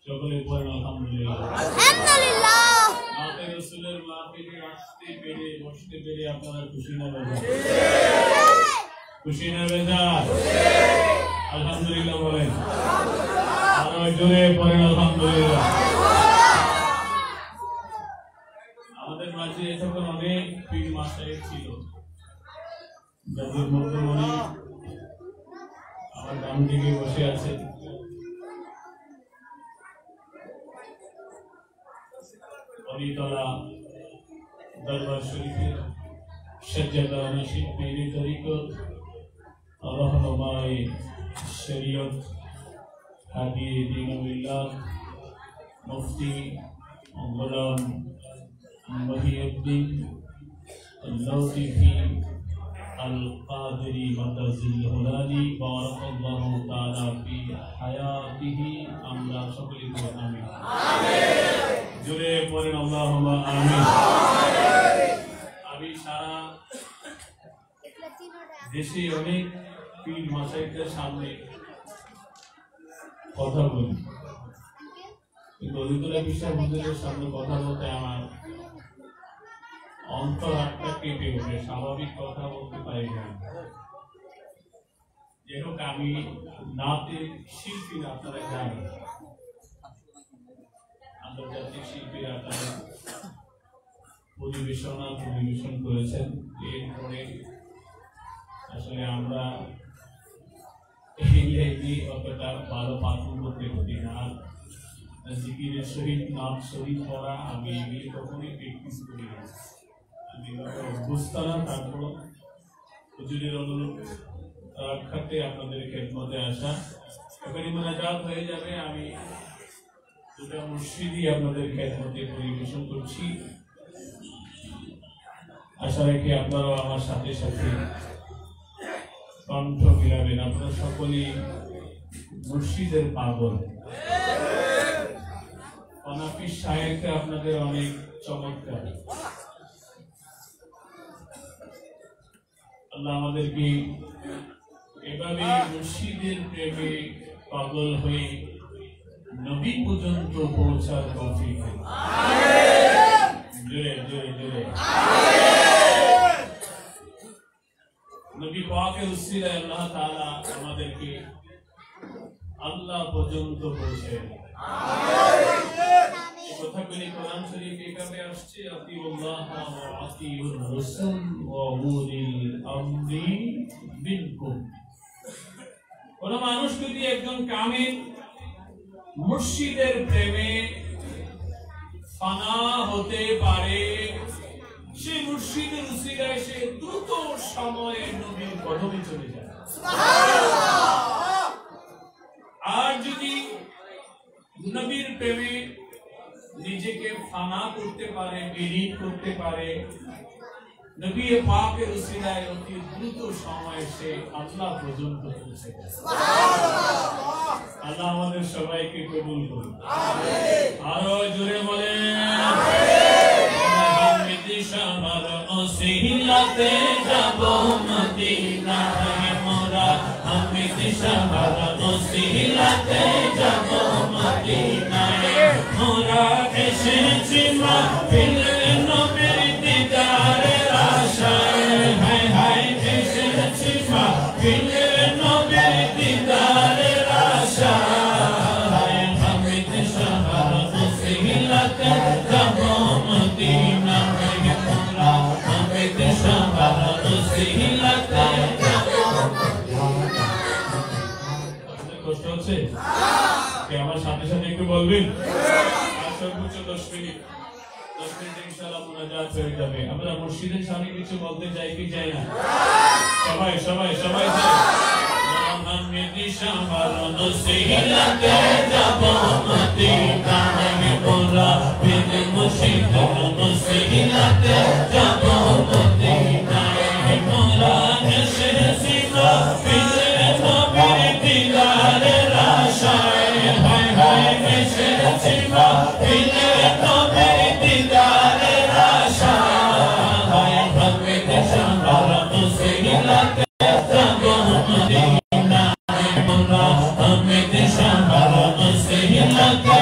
সকলে পড়েন আলহামদুলিল্লাহ। আলহামদুলিল্লাহ। আমাদের রাসূলের মাহফিলে আসতে পেরে বসতে পেরে আপনারা খুশি না বেজার? খুশি না বেজার? আলহামদুলিল্লাহ বলেন। আরো জোরে পড়েন আলহামদুলিল্লাহ। আমাদের মাঝে এতক্ষণ অনেক পীর মাশায়েখ ছিল, যাদের মধ্যে অনেক আমার ডান দিকে বসে আছে অলিতলা দরবার শরীফের সজ্জাদা নশীদ পীরি তরিকত রহনুমায়ে শরীয়ত হাদি দীনুল্লাহ মুফতি গোলাম মহিউদ্দিন লৌতিফি القادري مركز الهلالي بارك الله تعالى في حياته আমরা সকলে বলি আমিন। জোরে পড়েন আল্লাহুম্মা আমিন। আমি সারা দেশে অনেক পীর মাশায়েখদের সামনে কথা বলি, কিন্তু অলিতুল্লাহ বিশ্বাস হুজুরের সামনে কথা বলতে আমার অন্তর আত্মা কেঁপে ওঠে, স্বাভাবিক কথা বলতে পারি না। যাই হোক, আমি নাতের শিল্পীরা আপনারা জানেন, আন্তর্জাতিক শিল্পীরা আপনারা পরিবেশন করেছেন। এরপরে আসলে আমরা এই অতটা ভালো পাঠন করতে পারি না। আর জিকিরের সহিত নাম শরীফ পড়া আমি এগুলি কখনোই প্র্যাকটিস করি না, আমি বুঝতাম না। তারপর হুজুরের অনুরোধ রক্ষার্থে আপনাদের খেদমতে আসা, এখানে মোনাজাত হয়ে যাবে। আমি দুটা মুর্শিদই আপনাদের খেদমতে পরিবেশন করছি, আশা রাখি আপনারাও আমার সাথে সাথে কণ্ঠ মিলাবেন। আপনারা সকলেই মুর্শিদের পাগল। অনাফি শায়েখটা আপনাদের অনেক চমৎকার। আল্লাহ আমাদেরকে এভাবে মুর্শিদের প্রেমে পাগল হয়ে নবী পর্যন্ত পৌঁছার তৌফিক দেন। জোরে জোরে জোরে নবী পাকের উসিলায় আল্লাহ তাআলা আমাদেরকে আল্লাহ পর্যন্ত পৌঁছে দেন। কথাগুলি কোরআন শরীফে এভাবে আসছে, আতিউল্লাহ ওয়া আতিউর রাসূল ওয়া উলিল আমরি মিনকুম। কোন মানুষ যদি একজন কামিল মুর্শিদের প্রেমে ফানা হতে পারে, সে মুর্শিদের উসিলায় সে দ্রুত সময়ে নবীর কদমে চলে যায়। আর যদি নবীর প্রেমে নিজেকে ফানা করতে পারে, বিলীন করতে পারে, নবী পাকের উসিলায় অতি দ্রুত সময়ে সে আল্লাহ পর্যন্ত পৌঁছে যায়। আল্লাহ আমাদের সবাইকে কবুল করুন। আরো জোরে বলেন আমার ওসিলাতে যাব মদিনায় মোরা, আমি দিশাহার ওসিলাতে যাব মদিনায় মোরা, এসেছি মাহফিলে নবীর দিদারের আশায়, হায় হায় এসেছি মাহফিলে নবীর দিদারের আশায়, আমি দিশাহার ওসিলাতে যাব মদিনায় মোরা, আমি দিশাহার ওসিলাতে যাব মদিনায়। কষ্ট হচ্ছে? আমার সাথে সাথে একটু বলবেন। সর্বোচ্চ 10 মিনিট ইনশাআল্লাহ মুনাজাত হয়ে যাবে। আমরা মুর্শিদের সামনে কিছু বলতে চাই কি চাই না? সবাই সবাই সবাই আমি দিশাহার ওসিলাতে যাব মদিনায় মোরা, বিন মুর্শিদের ওসিলাতে যাব মদিনায় মোরা, এসেছি মাহফিলে নবীর দিদারের আশায়, হায় হায় এসেছি মাহফিলে নবীর দিদারের আশায়, আমি দিশাহার ওসিলাতে যাব মদিনায় মোরা, আমি দিশাহার ওসিলাতে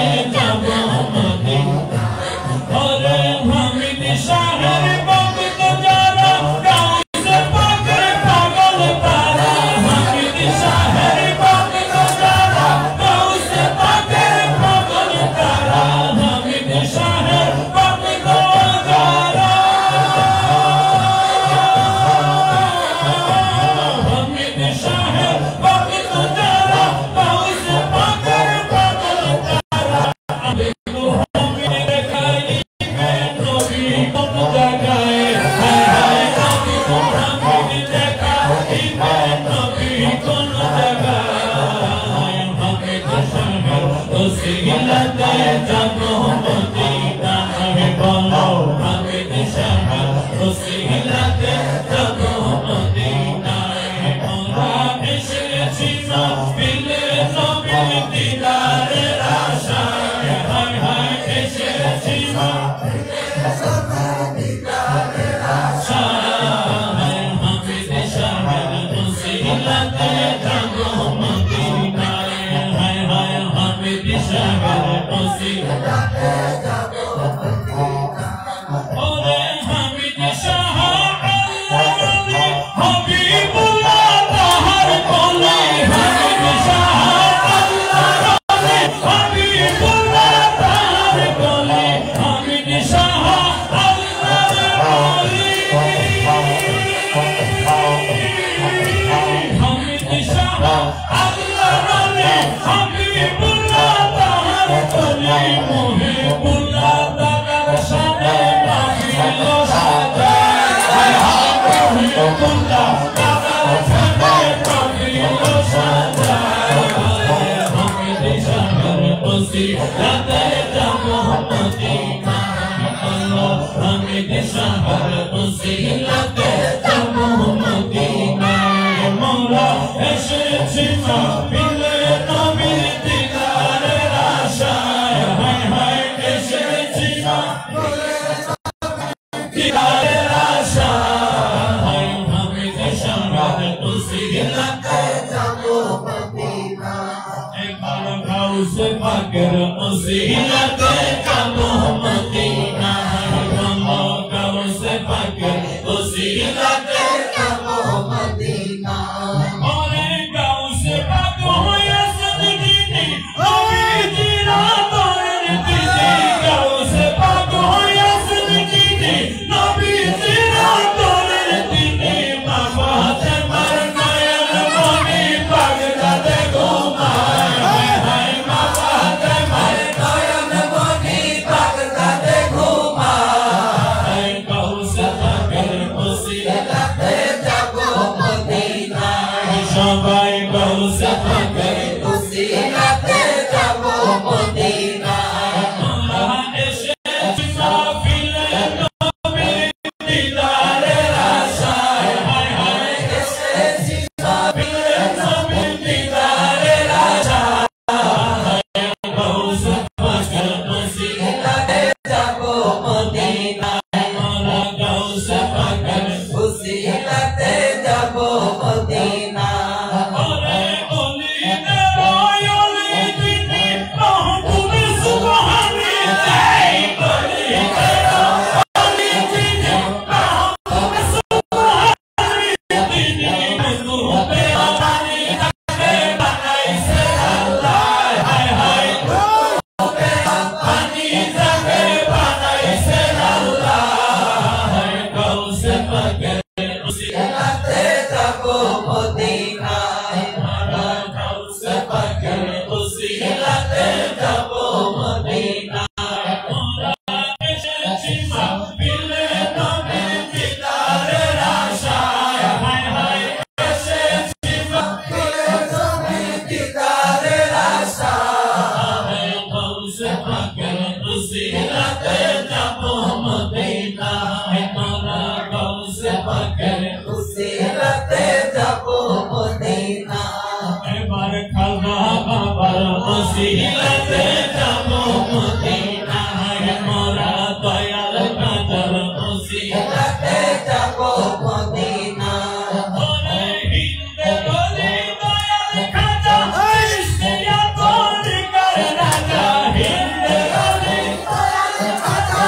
ওসিলাতে যাব মদিনা হে বলো হামিদ শাহ ওসিলাতে যাব মদিনা হে মোরা এসেছি মাহফিলে নবীর দিদারের আশায় হায় হায় এসেছি মাহফিলে নবীর দিদারের আশায় হামিদ শাহ ওসিলাতে যাব মদিনা হায় হায় হামিদ শাহ ওসিলাতে যাব মদিনা ওরে হামিদ শাহ আল্লাহ হাবিবুল্লাহ তাহার কোলে হামিদ শাহ আল্লাহ হাবিবুল্লাহ তাহার কোলে হামিদ শাহ আল্লাহ হামিদ শাহ আল্লাহ হাবিবুল্লাহ তাহার কোলে মুহিবুল্লাহ তাহার সাথে মাহিল সাজায় হায় হায় মুহিবুল্লাহ তাহার সাথে মাহিল সাজায় হামিদ শাহ ওসিলাতে যাব মদিনা আল্লাহ হামিদ শাহ ওসিলাতে যাব মদিনা মোরা এসেছি মাহফিলে নবীর দিদারের আশায় হায় হায় এসেছি মাহফিলে দিদারের আশায় হামিদ শাহ ওসিলাতে যাব মদিনা একবার গাউসে পাকের ওসিলাতে যাব মদিনা বলো গাউসে পাকের ওসিলাতে যাব মদিনা ওরে গাউসে পাক হইয়া সদগিনি নবীজির আদরের দিদি গাউসে পাক হইয়া সদগিনি নবীজির আদরের দিদি মা ফাতেমার নয়ন মনি বাগদাদে ঘুমায় হায় হায় মা ফাতেমার নয়ন মনি বাগদাদে ঘুমায় গাউসে পাকের ওসিলাতে যাব মদিনা সবাই গাউসে পাকের ওসিলাতে যাব মদিনা আমরা এসেছি মাহফিলে নবীর দিদারের আশায় হায় হায় এসেছি মাহফিলে নবীর দিদারের আশায় গাউসে পাকের ওসিলাতে যাব মদিনা আমরা গাউসে পাকের ওসিলাতে যাব মদিনা ওরে ওলিদের ওলি দিদি মাহবুব সুবহানি তাই ওলিদের ওলি দিদি মাহবুব সুবহানি দিদি মুকুবে পানি তাকে বানাইছে আল্লাহ হায় হায় মুকুবে পানি তাকে বানাইছে আল্লাহ হায় গাউসে পাকের ওসিলাতে যাব মদিনা আমরা গাউসে পাকের ওসিলাতে যাব মদিনা আমরা এসেছি মাহফিলে নবীর দিদারের আশায় হায় হায় এসেছি মাহফিলে নবীর দিদারের আশায় গাউসে পাকের ওসিলাতে যাব মদিনা আমরা গাউসে পাকের ওসিলাতে যাব মদিনা এবার খাজা বাবার ওসিলাতে যাব মদিনা মোরা দয়াল কাদের ওসিলাতে যাব মদিনা ওরে হিন্দে বলি দয়াল খাজা ইসমিয়া তোর কর রাজা হিন্দে বলি দয়াল খাজা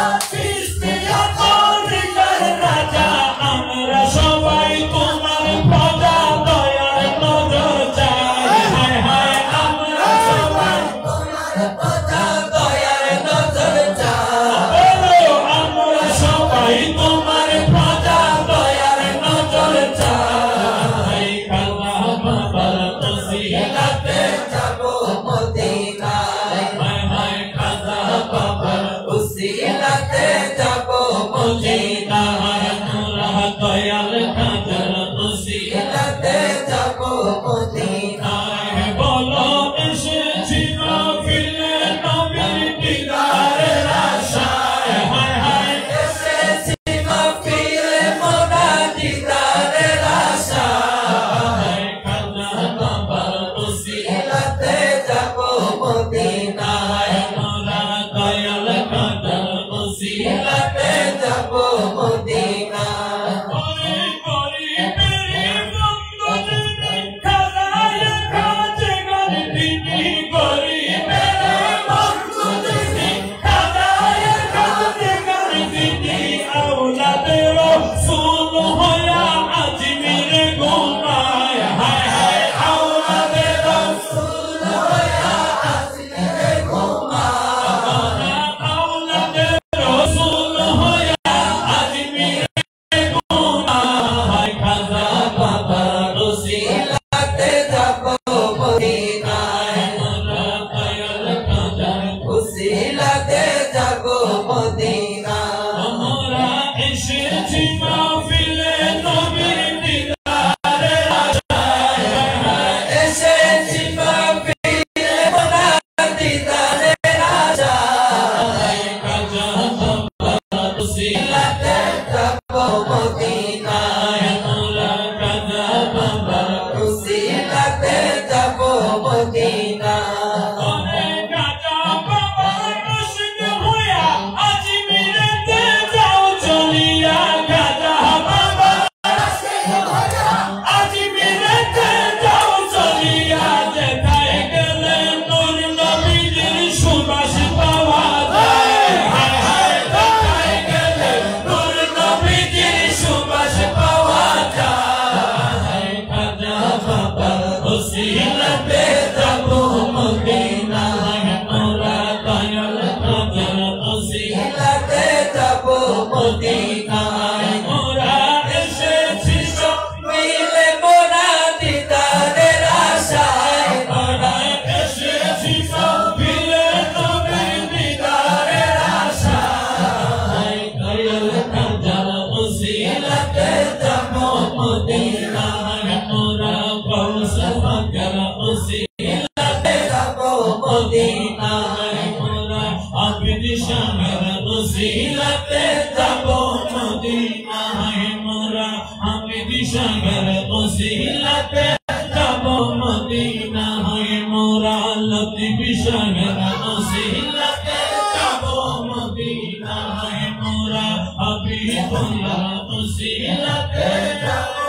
ইসমিয়া তোর কর রাজা আমরা সবাই তোমার প্রজা দয়াল নজর চাই হায় হায় আমরা সবাই তোমার প্রজা দয়াল মদিনা মোরা আবিদ শাহের ওসিলাতে যাব মদিনা মোরা আবিদ শাহের ওসিলাতে যাব মদিনা মোরা লতিফ শাহের ওসিলাতে যাব মদিনা মোরা হাবিবুল্লাহ ওসিলাতে যাব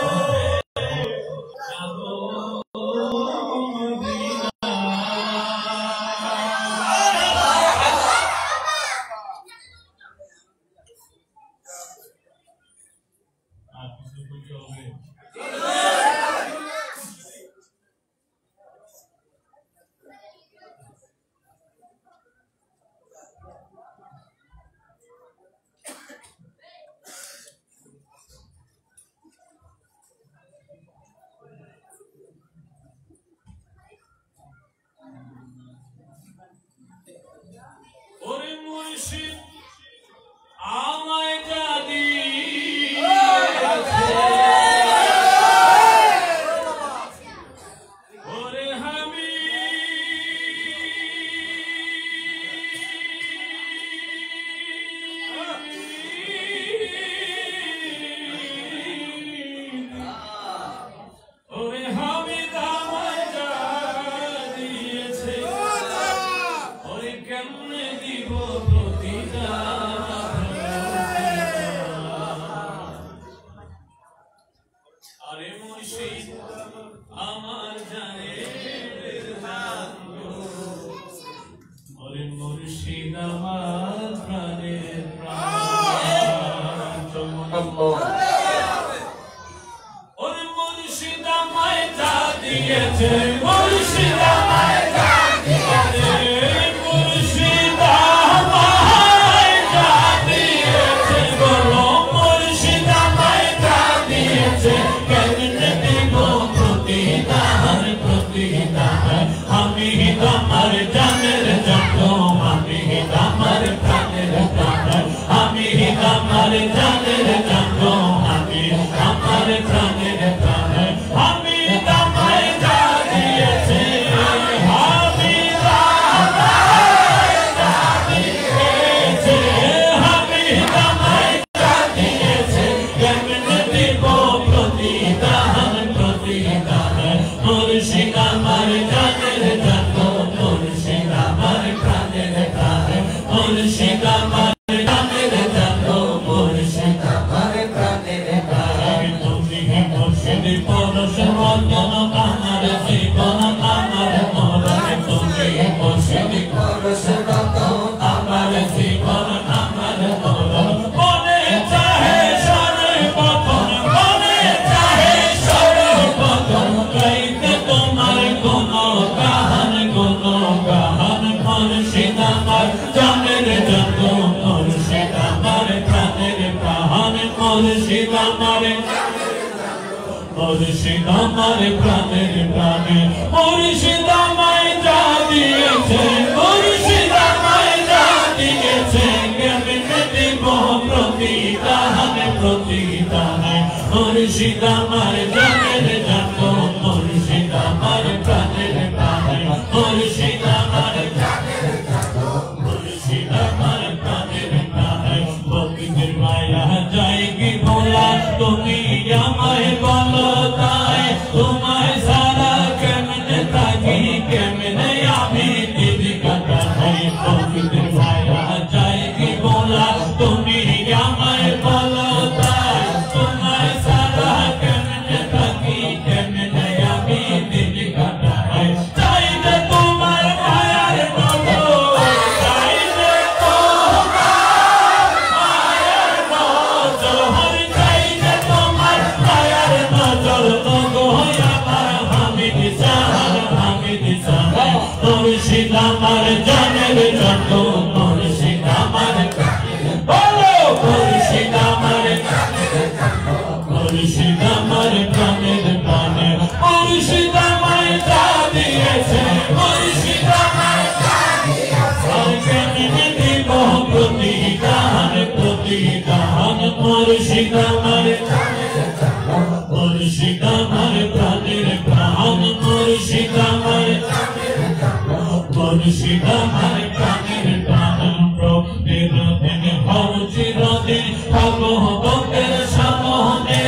মুর্শিদ আমার প্রাণের প্রাণ প্রতিদিন হও চিরদিন থাকো ভক্তের সামনে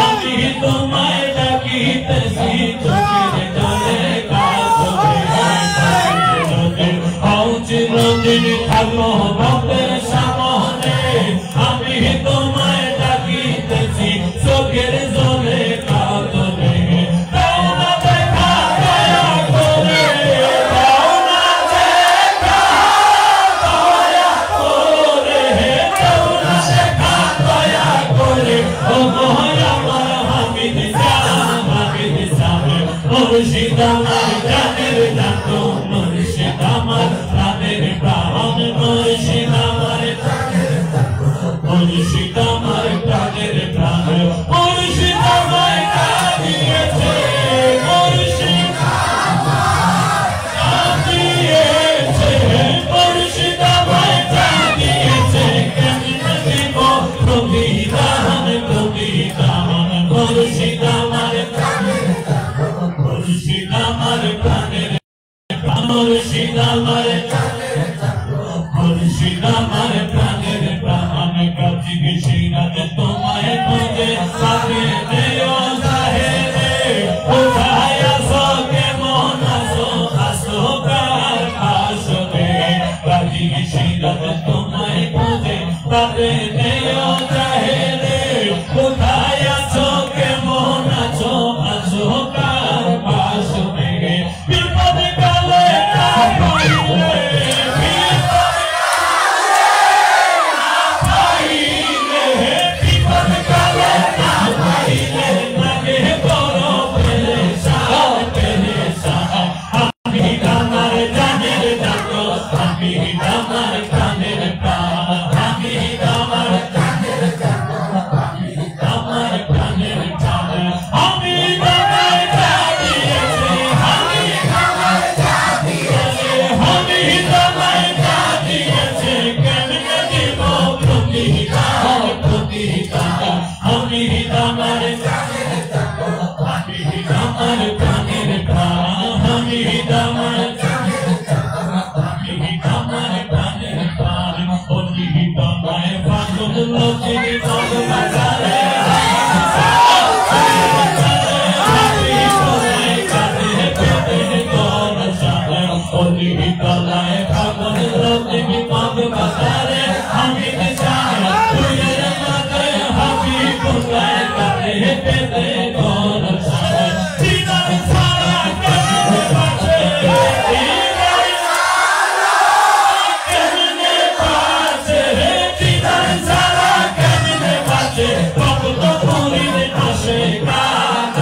আমি তোমায় ডাকিতেছি চোখের জলে কাঁদবে হও চিরদিন থাকো ভক্তের সামনে আমি তোমায় ডাকিতেছি চোখের জলে কাঁদবে মুর্শিদ আমার প্রাণের ডাকো মুর্শিদ আমার প্রাণের প্রাণ মুর্শিদ আমার প্রাণের ডাকো মুর্শিদ আমার প্রাণের প্রাণ মুর্শিদ আমায় কাঁদিয়েছে মুর্শিদ কাঁদিয়েছে মুর্শিদ আমায় কাঁদিয়েছে কেমনে দিব প্রতিদান প্রতিদান মুর্শিদ আমার মুর্শিদ আমার প্রাণের মুর্শিদ আমার মুর্শিদ আমার প্রাণের প্রাণ কাছে গেছিলাম তোমায় খুঁজে সাথে দেও জাহেরে কোথায় আসো কেমন আসো আসো কার আসবে কাছে গেছিলাম তোমায় খুঁজে সাথে দেও জাহেরে কোথায় আসো কেমন আছো আসো কার আসবে বিপদ কালে না পাইলে বিপদ কালে না পাইলে লাগে বড় পেরেশান আমি আমার জানের ডাকো আমি আমার প্রাণের প্রাণ আমি আমার প্রাণের ডাকো আমি আমার প্রাণের প্রাণ আমি তোমায় ডাকিয়েছি আমি তোমায় ডাকিয়েছি আমি তোমায় ডাকিয়েছি কেমনে দিব প্রতিদান প্রতিদান আমি তোমার প্রাণের ডাকো আমি আমার প্রাণের প্রাণ আমি তোমার প্রাণের ডাকো আমি আমার প্রাণের প্রাণ অতি তোমায় পাগল লোকে বাজারে তলায় পাগল লোকে বিপদ বাজারে আমি চাই তুইয়ের মাঝে হাবি কোথায় কাটে পেতে তোর সাথে দিদার ছাড়া কেমনে বাঁচে দিদার ছাড়া কেমনে বাঁচে দিদার ছাড়া কেমনে বাঁচে ভক্ত পুরীর আসে কান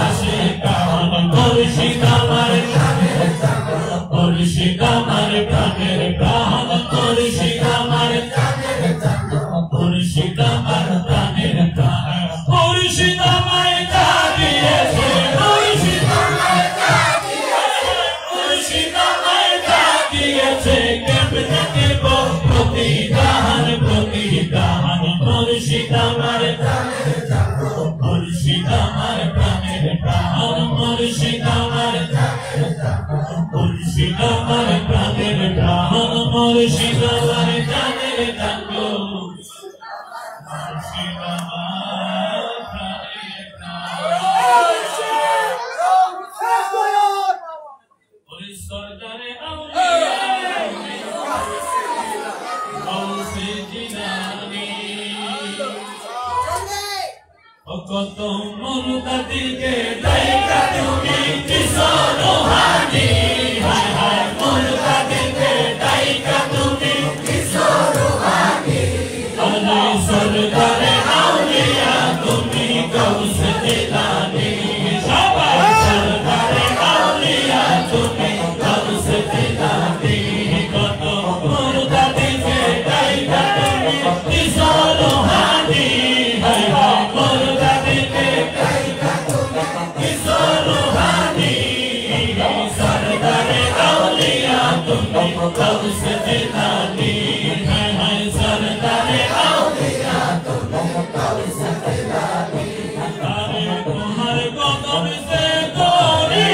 মুর্শিদ আমার প্রাণের ডাকো মুর্শিদ আমার প্রাণের প্রাণ মুর্শিদ আমার প্রাণের ডাকো মুর্শিদ আমার প্রাণের প্রাণ মুর্শিদ আমায় ডাকিয়েছে মুর্শিদ আমায় ডাকিয়েছে মুর্শিদ আমায় ডাকিয়েছে কেমনে দেব প্রতিদান প্রতিদান মুর্শিদ আমার প্রাণের ডাকো মুর্শিদ আমার প্রাণের প্রাণ মুর্শিদ আমার প্রাণের ডাকো মুর্শিদ আমার প্রাণের প্রাণ মুর্শিদ আমার প্রাণের ডাকো মুর্শিদ আমার প্রাণের প্রাণ ওরে সরদারে আউলিয়া গৌসে জিলানী ও কত মুরতাদিকে দাইকা তুমি কিসন হানি হায় হায় মুরতাদিকে দাইকা তুমি কিসন হানি আলে সরদারে আউলিয়া তুমি গৌসে জিলানী সবাই সরদারে আউলিয়া তুমি গৌসে জিলানী কত মুরতাদিকে দাইকা তুমি কিসন হানি হায় হায় মুরতাদিকে দাইকা তুমি কিসন হানি সরদারে আউলিয়া তুমি গৌসে জিলানী হায় হায় সরদারে আউলিয়া তুমি গৌসে জিলানী আরে তোমার কদম সে তোরি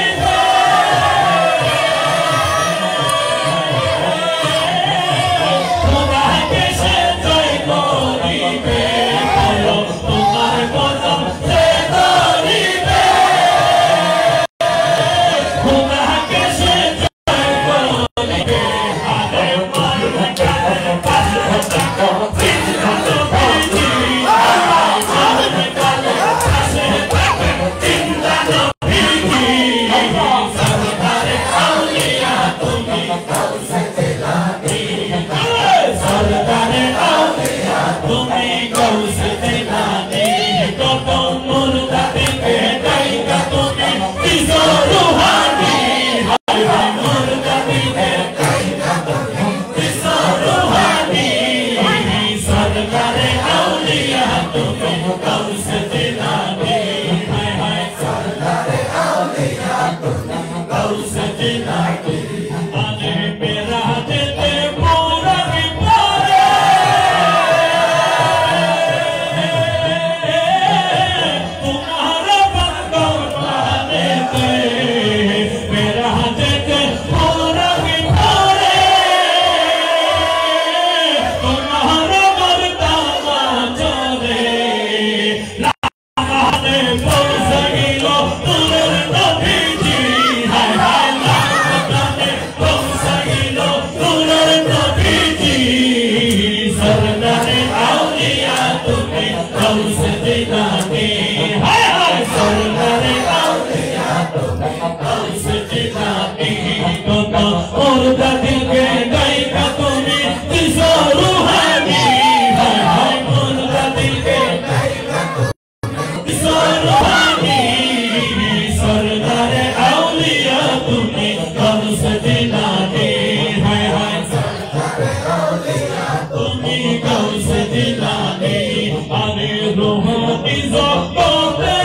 दिल के गायिका तुम्हें किसो रूहानी हाय हाय मुर्दा दिल के गायिका तुम्हें किसो रूहानी सरदार औलिया तुम्हें कब से दिलाने हाय हाय सरदार औलिया तुम्हें कब से दिलाने अरे रूहानी ज़ोक़ों पे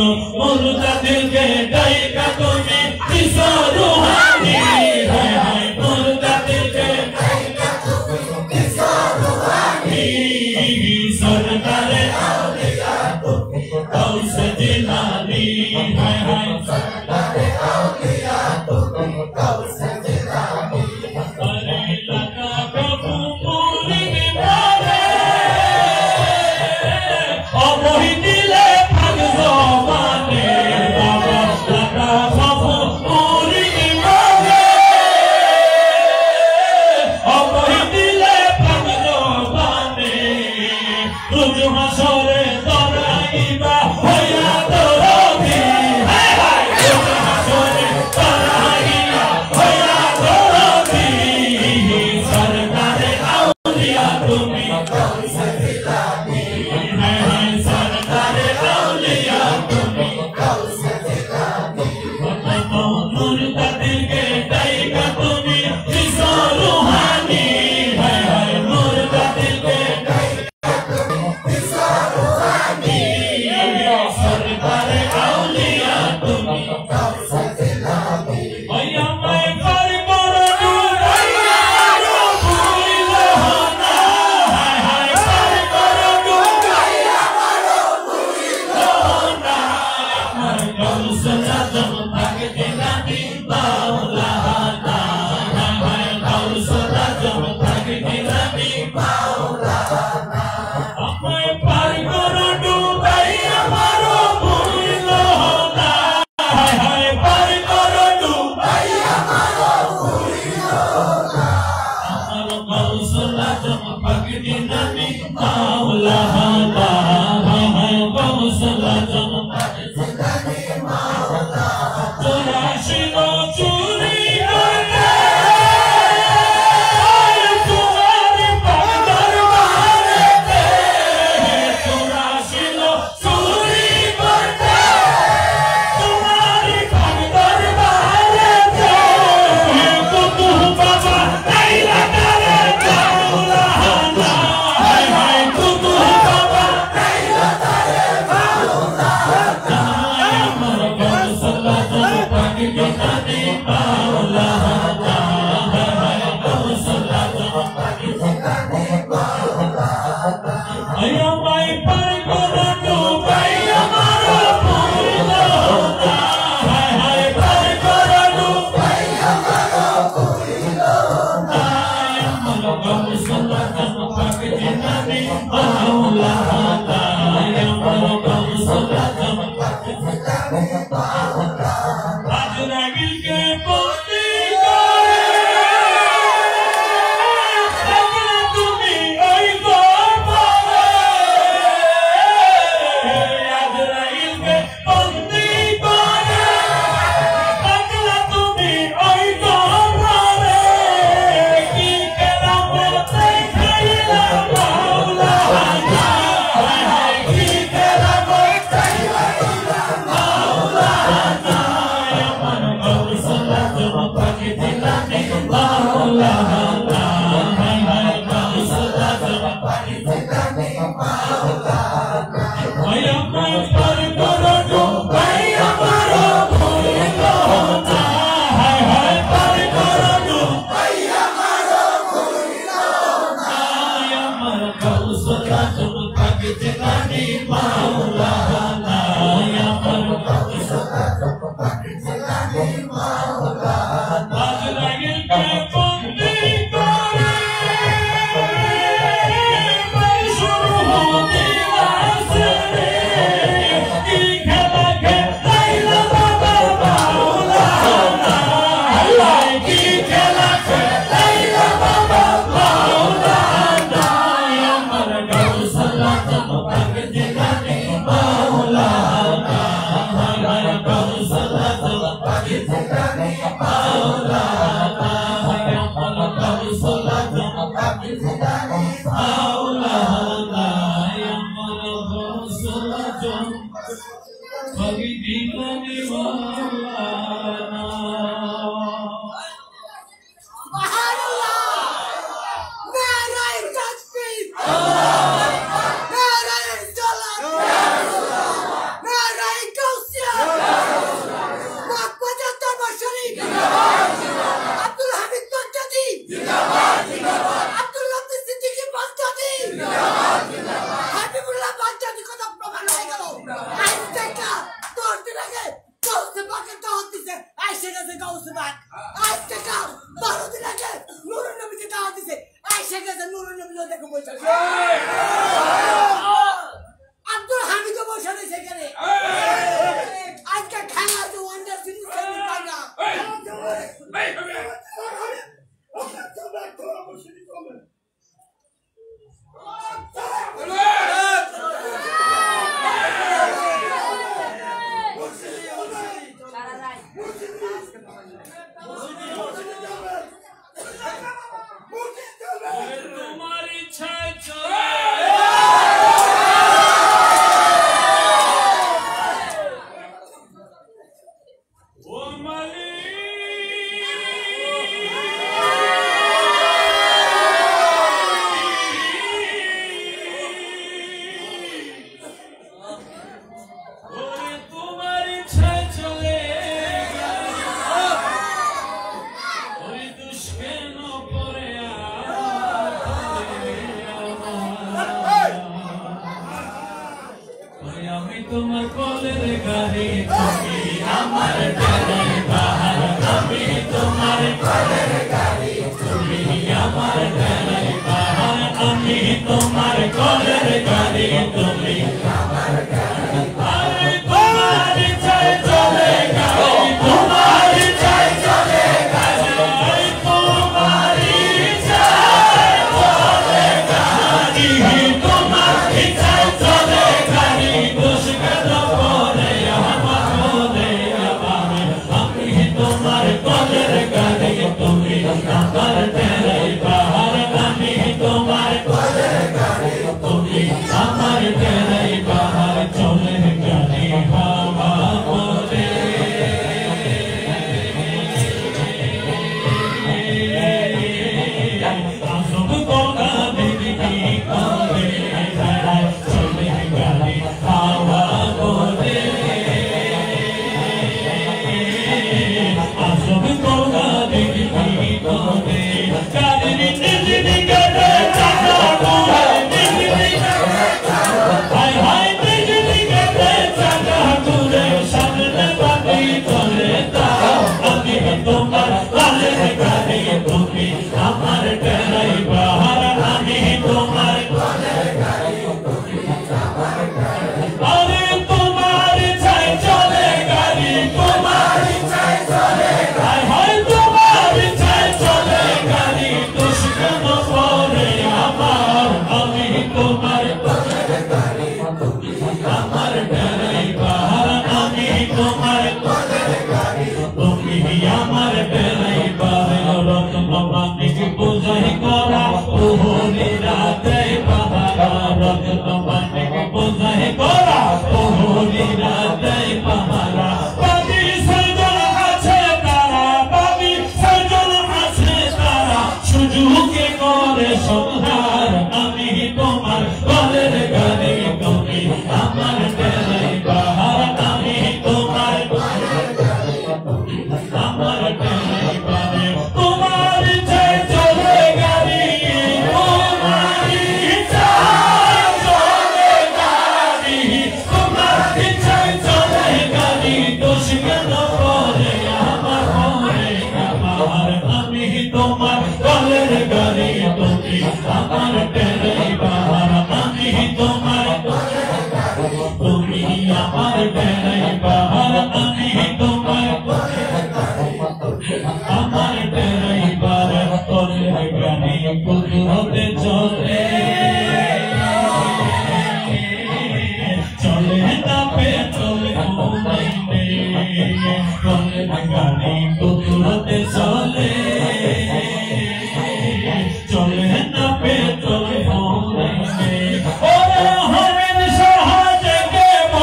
मुर्दा दिल के गायिका तुम्हें किसो रूहानी हाय हाय मुर्दा दिल के गायिका तुम्हें किसो रूहानी सरदार औलिया तुम्हें कौसे दिलानी हाय हाय सरदार औलिया तुम्हें कौसे दिलानी अरे लगा कबू पूरी निभावे और वही दिले Maula कभी दीवाने वाला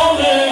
Ole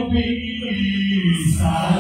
नबी सलाम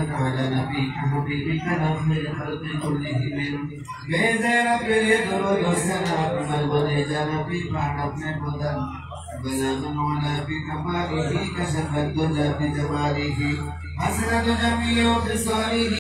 وبارك على نبيك حبيبك نبي الخلق كلهم بزير درود السلام والوليد نبي بعد ابن بدر بلغ ولا بكماله كشف الدجى بجماله حسنة جميع خصاله